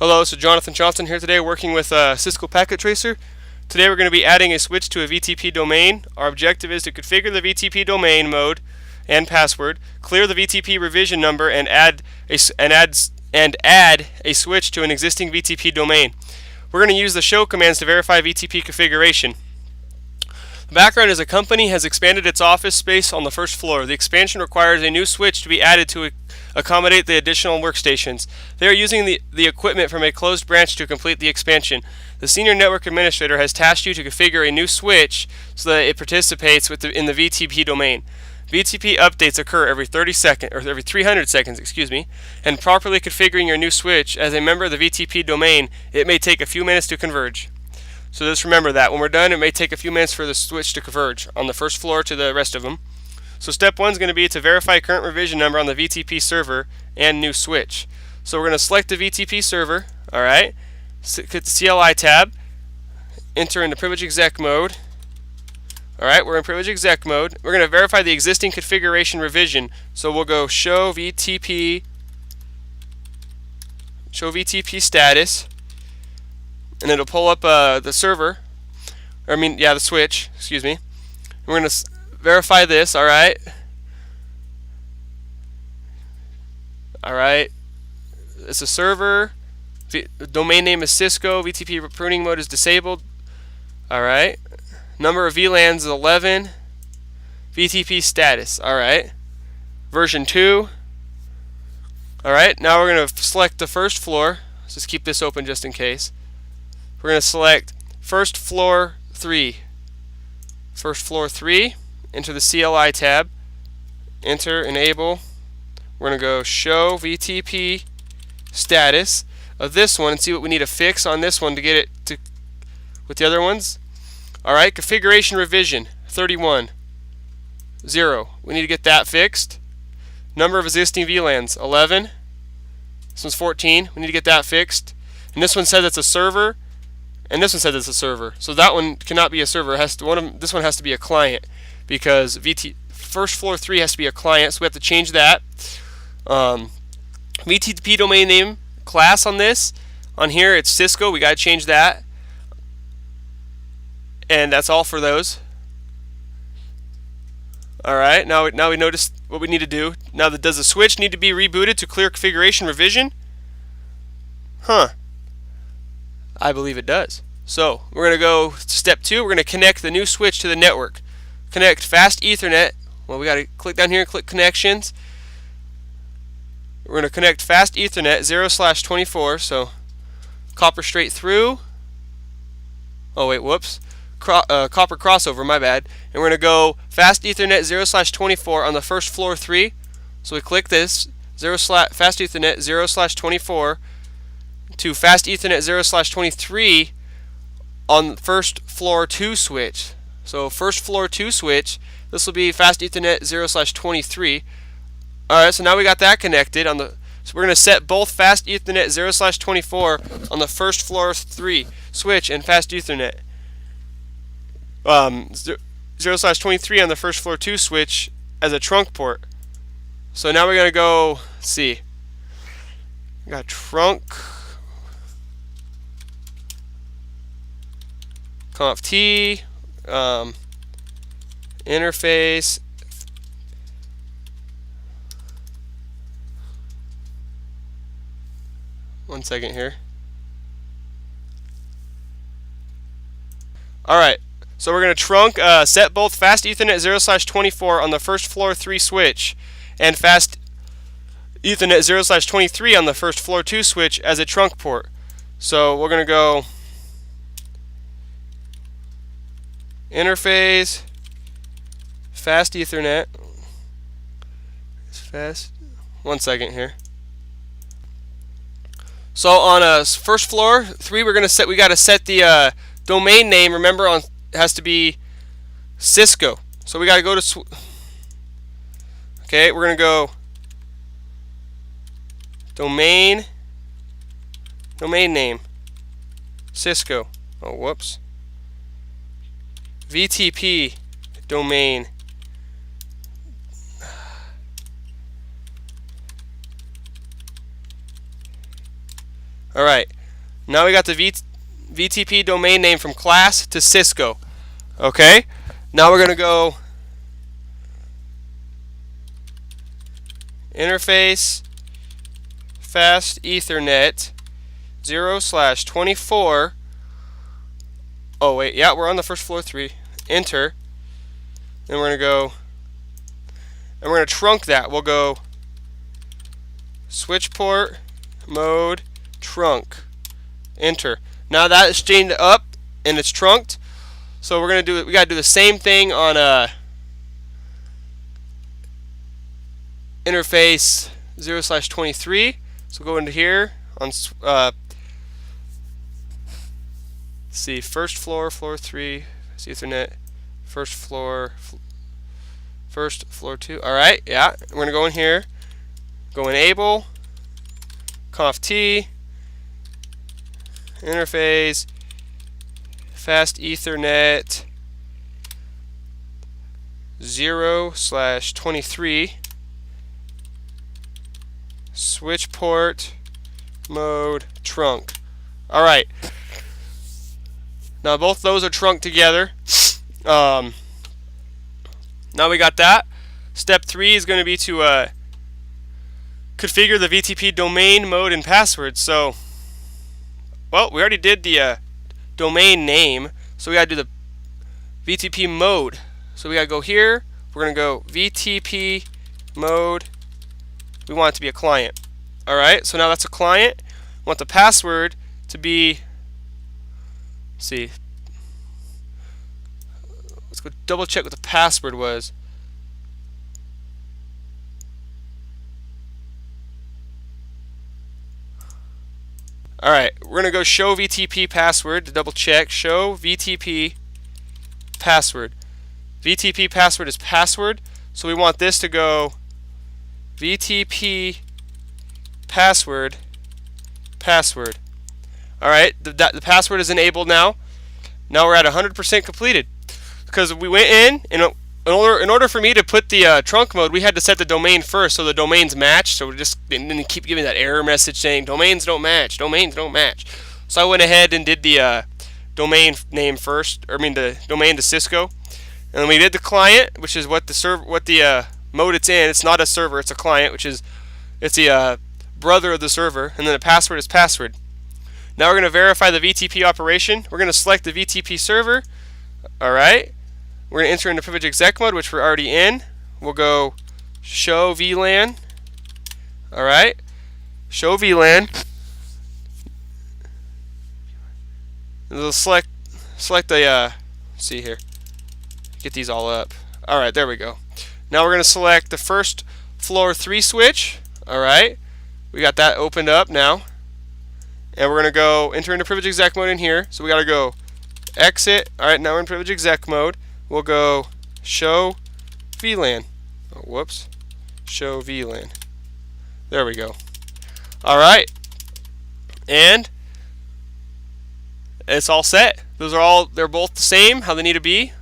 Hello, so Jonathan Johnson here today working with Cisco Packet Tracer. Today we're going to be adding a switch to a VTP domain. Our objective is to configure the VTP domain mode and password, clear the VTP revision number, and add a switch to an existing VTP domain. We're going to use the show commands to verify VTP configuration. The background is a company has expanded its office space on the first floor. The expansion requires a new switch to be added to accommodate the additional workstations. They are using the equipment from a closed branch to complete the expansion. The senior network administrator has tasked you to configure a new switch so that it participates in the VTP domain. VTP updates occur every 300 seconds, and properly configuring your new switch as a member of the VTP domain, it may take a few minutes to converge. So just remember that when we're done, it may take a few minutes for the switch to converge on the first floor to the rest of them. So step 1 is going to be to verify current revision number on the VTP server and new switch. So we're going to select the VTP server, alright, hit the CLI tab, enter into privilege exec mode. Alright, we're in privilege exec mode. We're going to verify the existing configuration revision. So we'll go show VTP status, and it'll pull up the server, the switch, And we're going to verify this, alright. Alright, it's a server, the domain name is Cisco, VTP pruning mode is disabled, alright. Number of VLANs is 11, VTP status, alright. Version 2, alright. Now we're going to select the first floor. Let's just keep this open just in case. We're going to select first floor 3. First floor 3, enter the CLI tab, enter, enable. We're going to go show VTP status of this one and see what we need to fix on this one to get it to with the other ones. Alright, configuration revision 31, 0. We need to get that fixed. Number of existing VLANs 11. This one's 14. We need to get that fixed. And this one says it's a server. And this one says it's a server, so that one cannot be a server. This one has to be a client, because first floor 3 has to be a client, so we have to change that. VTP domain name class on here it's Cisco. We got to change that, and that's all for those. All right, now we notice what we need to do. Now, does the switch need to be rebooted to clear configuration revision? I believe it does. So we're going to go to step 2. We're going to connect the new switch to the network. Connect fast Ethernet. Well, we got to click down here and click connections. We're going to connect fast Ethernet 0/24. So copper straight through. Oh wait, whoops. Copper crossover. My bad. And we're going to go fast Ethernet 0/24 on the first floor 3. So we click this fast Ethernet 0/24. To fast Ethernet 0/23 on first floor 2 switch. So first floor 2 switch, this will be fast Ethernet 0/23. Alright, so now we got that connected so we're going to set both fast Ethernet 0/24 on the first floor 3 switch and fast Ethernet 0/23 on the first floor 2 switch as a trunk port. So now we're going to go see. We got trunk conf t interface one second here. Alright, so we're going to trunk set both fast Ethernet 0/24 on the first floor 3 switch and fast Ethernet 0/23 on the first floor 2 switch as a trunk port. So we're going to go interface fast Ethernet. It's fast. One second here. So on first floor 3, we got to set the domain name. Remember, it has to be Cisco. So we got to go to we're going to go domain name Cisco. Oh, whoops. VTP domain. Alright, now we got the VTP domain name from class to Cisco. Okay, now we're going to go interface fast Ethernet 0/24. Oh wait, yeah, we're on the first floor 3. Enter. Then we're going to go, and we're going to trunk that. We'll go switch port mode trunk. Enter. Now that is chained up and it's trunked. So we're going to do, we got to do the same thing on interface 0/23. So go into here on see, first floor, floor 3, Ethernet, first floor 2. Alright, yeah, we're going to go in here, go enable, conf t, interface, fast Ethernet 0/23, switch port mode trunk. Alright. Now both those are trunked together. Now we got that. Step 3 is going to be to configure the VTP domain, mode, and password. So, well, we already did the domain name, so we got to do the VTP mode. So we got to go here. We're going to go VTP mode. We want it to be a client. Alright, so now that's a client. We want the password to be, let's see, let's go double check what the password was. Alright, we're going to go show VTP password to double check. Show VTP password. VTP password is password, so we want this to go VTP password. Alright, the password is enabled now. Now we're at 100% completed. Because we went in order for me to put the trunk mode, we had to set the domain first so the domains match. So we just didn't keep giving that error message saying domains don't match, domains don't match. So I went ahead and did the domain name first, or I mean the domain to Cisco. And then we did the client, which is what the mode it's in. It's not a server, it's a client, which is it's the brother of the server, and then the password is password. Now we're going to verify the VTP operation. We're going to select the VTP server. Alright. We're going to enter into privilege exec mode, which we're already in. We'll go show VLAN. Alright. Show VLAN. And we'll select the let's see here. Get these all up. Alright, there we go. Now we're going to select the first floor 3 switch. Alright. We got that opened up now. And we're going to go enter into privilege exec mode in here. So we got to go exit. Alright, now we're in privilege exec mode. We'll go show VLAN. Oh, whoops. Show VLAN. There we go. Alright. And it's all set. They're both the same, how they need to be.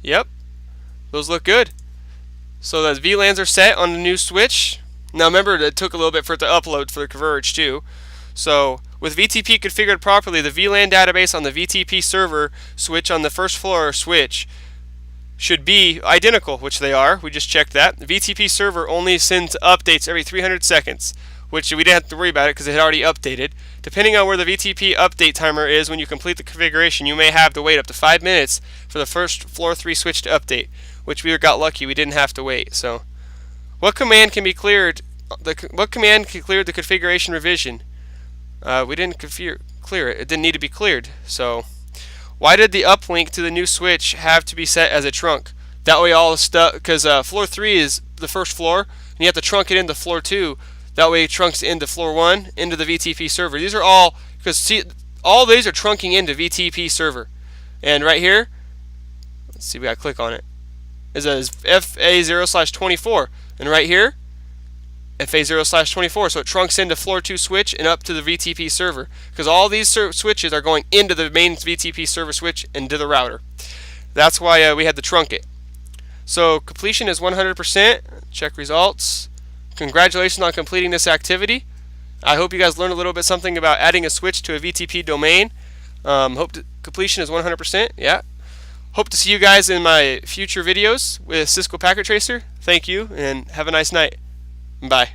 Yep. Those look good. So the VLANs are set on the new switch. Now remember, it took a little bit for it to upload for the Converge too. So with VTP configured properly, the VLAN database on the VTP server switch on the first floor switch should be identical, which they are. We just checked that. The VTP server only sends updates every 300 seconds, which we didn't have to worry about it because it had already updated. Depending on where the VTP update timer is when you complete the configuration, you may have to wait up to 5 minutes for the first floor 3 switch to update, which we got lucky. We didn't have to wait. So, what command can be cleared? What command can clear the configuration revision? We didn't clear it. It didn't need to be cleared. So, why did the uplink to the new switch have to be set as a trunk? That way all the stuff, because floor 3 is the first floor, and you have to trunk it into floor 2. That way it trunks into floor 1, into the VTP server. These are all, because see, all these are trunking into VTP server. And right here, let's see, we gotta click on it. Is a FA0/24. And right here, FA0/24. So it trunks into floor 2 switch and up to the VTP server. Because all these switches are going into the main VTP server switch and to the router. That's why we had to trunk it. So completion is 100%. Check results. Congratulations on completing this activity. I hope you guys learned a little bit something about adding a switch to a VTP domain. Completion is 100%. Yeah. Hope to see you guys in my future videos with Cisco Packet Tracer. Thank you, and have a nice night. Bye.